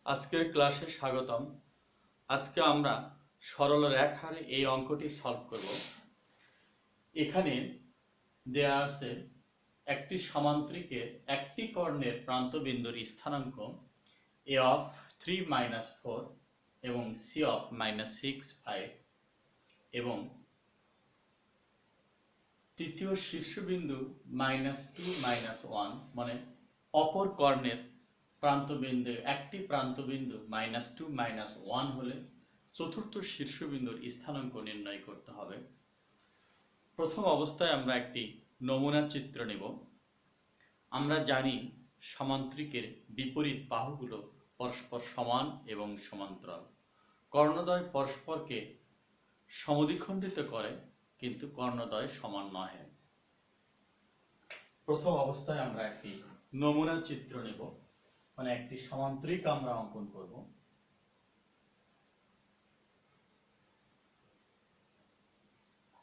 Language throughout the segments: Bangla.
আজকের ক্লাসে স্বাগতম। আজকে আমরা সরল রেখার এই অঙ্কটি সলভ করব। এখানে দেয়া আছে একটি সমান্তরিকের একটি কর্ণের প্রান্তবিন্দুর স্থানাঙ্ক a of 3 - 4 এবং c of -6 5 এবং তৃতীয় শীর্ষবিন্দু -2 -1 মানে অপর কর্ণের প্রান্তবিন্দু একটি প্রান্তবিন্দু -2 -1 হলে চতুর্থ শীর্ষবিন্দুর স্থানাঙ্ক নির্ণয় করতে হবে। প্রথম অবস্থায় আমরা একটি নমুনা চিত্র নেব। আমরা জানি সমান্তরিকের বিপরীত বাহুগুলো পরস্পর সমান এবং সমান্তরাল। কর্ণদ্বয় পরস্পরকে সমদ্বিখণ্ডিত করে, কিন্তু কর্ণদ্বয় সমান নয়। প্রথম অবস্থায় আমরা একটি নমুনা চিত্র নেব, মানে একটি সমান্তরিক আমরা অঙ্কন করব।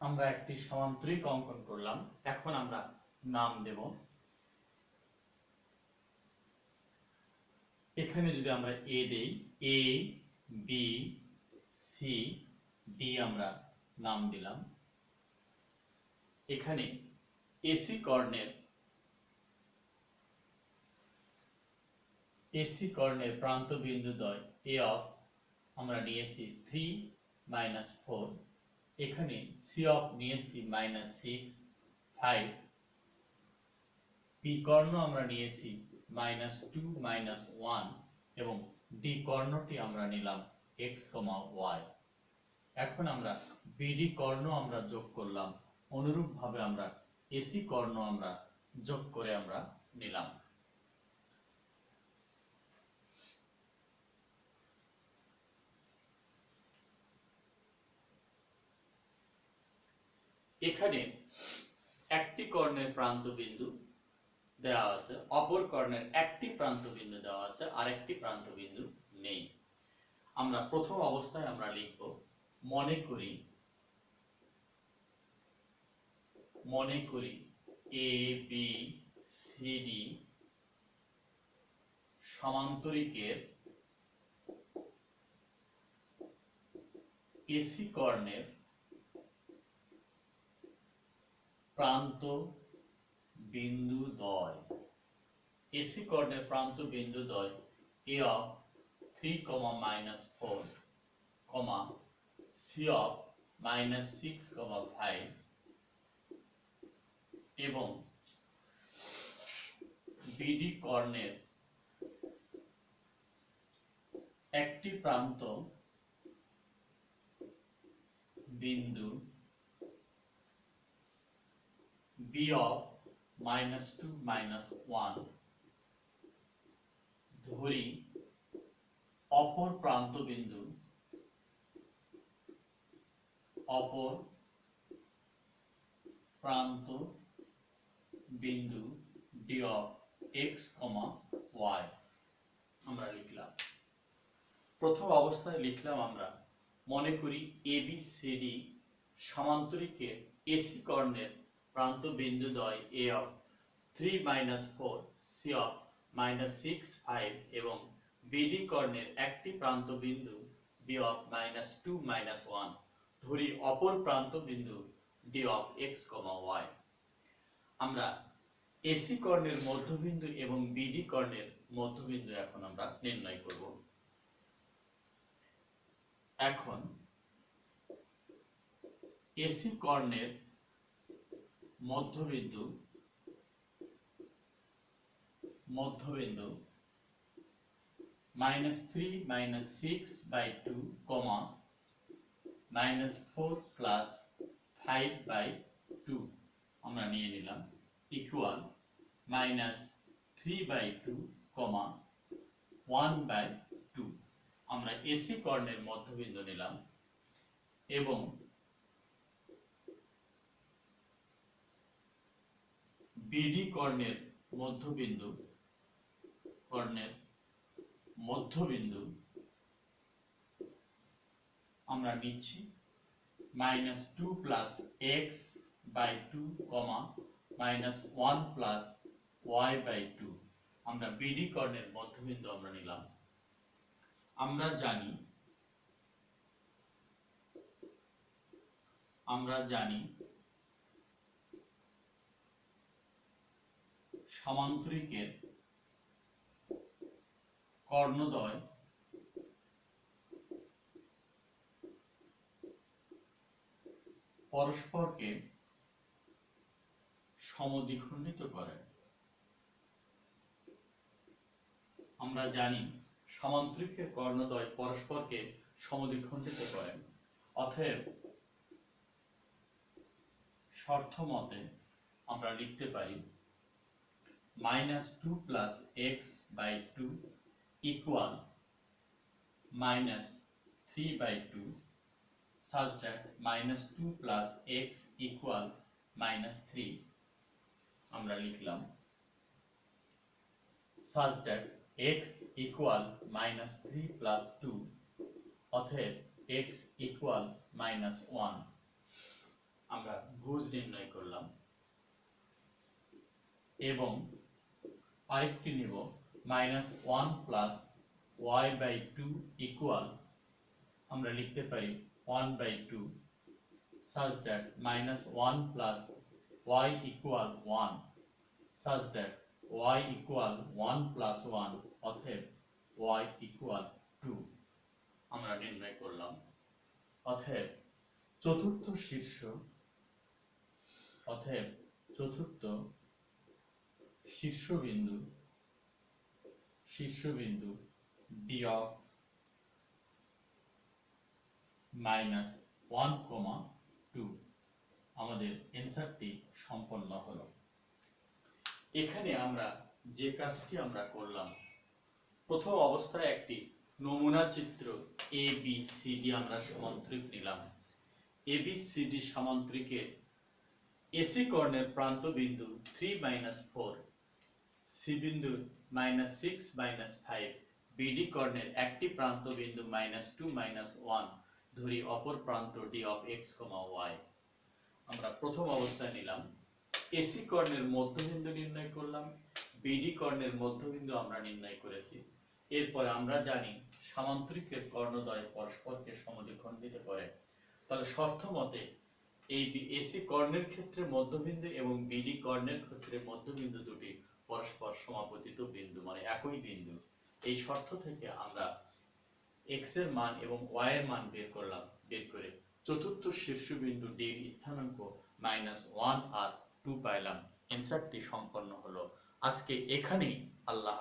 আমরা একটি সমান্তরিক অঙ্কন করলাম। এখন আমরা নাম দেব। এখানে যদি আমরা এ দেই, এ বি সি ডি আমরা নাম দিলাম। এখানে এসি কর্ণের প্রান্তবিন্দুদ্বয় এ অফ আমরা নিয়েছি 3 - 4, এখানে সি অফ নিয়েছি -6 5, পি কর্ণ আমরা নিয়েছি -2 -1 এবং ডি কর্ণটি আমরা নিলাম x, y। এখন আমরা বিডি কর্ণ আমরা যোগ করলাম, অনুরূপভাবে আমরা এসি কর্ণ আমরা যোগ করে আমরা নিলাম। এখানে একটি কর্ণের প্রান্তবিন্দু দেওয়া আছে, অপর কর্ণের একটি প্রান্তবিন্দু দেওয়া আছে, আরেকটি প্রান্তবিন্দু নেই। আমরা প্রথম অবস্থায় আমরা লিখব, মনে করি A B C D সমান্তরিকের AC কর্ণের প্রান্ত বিন্দুদ্বয়। এসি কর্ণের প্রান্ত বিন্দুদ্বয় এ অফ 3, -4, সি অফ -6, 5 এবং বিডি কর্ণের একটি প্রান্ত বিন্দু বি অফ -2 -1 ধরি অপর প্রান্তবিন্দু ডি অফ x, y আমরা লিখলাম। প্রথম অবস্থায় লিখলাম আমরা, মনে করি ABCD সমান্তরিকের এসি কর্ণের প্রান্তবিন্দুদ্বয় এ অফ 3 - 4, সি অফ -6 5 এবং বিডি কর্ণের একটি প্রান্তবিন্দু বি অফ -2 -1 ধরি অপর প্রান্তবিন্দু ডি অফ x, y। আমরা এসি কর্ণের মধ্যবিন্দু এবং বিডি কর্ণের মধ্যবিন্দু এখন আমরা নির্ণয় করব। এখন এসি কর্ণের মধ্যবিন্দু -3 - 6/2, -4 + 5/2 আমরা নিয়ে নিলাম, ইকুয়াল -3/2, 1/2 আমরা এসি কর্ণের মধ্যবিন্দু নিলাম এবং বিডি কর্ণের মধ্যবিন্দু আমরা নিচ্ছি -2 + x/2, -1 + y/2 আমরা বিডি কর্ণের মধ্যবিন্দু আমরা নিলাম আমরা জানি সামান্তরিকের কর্ণদ্বয় পরস্পরকে সমদ্বিখণ্ডিত করে। আমরা জানি সামান্তরিকের কর্ণদ্বয় পরস্পরকে সমদ্বিখণ্ডিত করে। অতএব শর্ত মতে আমরা লিখতে পারি -2 + x/2 equal -3/2 such that -2 + x equal -3 আমরা লিখলাম such that x equal -3 + 2 অতএব x equal -1 আমরা ভুজ নির্ণয় করলাম এবং আরেকটি নিব -1 + y/2 equal আমরা লিখতে পারি 1/2 such that -1 + y equal 1 such that y equal 1 + 1 অতএব y equal 2 আমরা নির্ণয় করলাম। অতএব চতুর্থ শীর্ষবিন্দু D of -1, 2 আমাদের অ্যানসারটি সম্পন্ন হলো। এখানে আমরা যে কাজটি আমরা করলাম, প্রথম অবস্থায় একটি নমুনা চিত্র ABCD আমরা সামান্তরিক নিলাম। ABCD সামান্তরিকের AC কর্ণের প্রান্ত বিন্দু 3 - 4, C বিন্দু -6 - 5, BD কর্ণের একটি প্রান্ত বিন্দু -2 - 1 ধরি অপর প্রান্ত D of x, y। আমরা প্রথম অবস্থায় নিলাম। AC কর্ণের মধ্যবিন্দু নির্ণয় করলাম, BD কর্ণের মধ্যবিন্দু আমরা নির্ণয় করেছি। এরপরে আমরা জানি সামান্তরিকের কর্ণদ্বয় পরস্পরকে সমদ্বিখণ্ডিত করে। তাহলে শর্ত মতে এই AC কর্ণের ক্ষেত্রে মধ্যবিন্দু এবং BD কর্ণের ক্ষেত্রে মধ্যবিন্দু দুটি পরস্পর সমাপতিত বিন্দু, মানে একই বিন্দু। এই শর্ত থেকে আমরা x এর মান এবং y এর মান বের করে চতুর্থ শীর্ষবিন্দু D এর স্থানাঙ্ক -1 আর 2 পাইলাম। অ্যানসারটি সম্পন্ন হলো। আজকে এখানেই। আল্লাহ।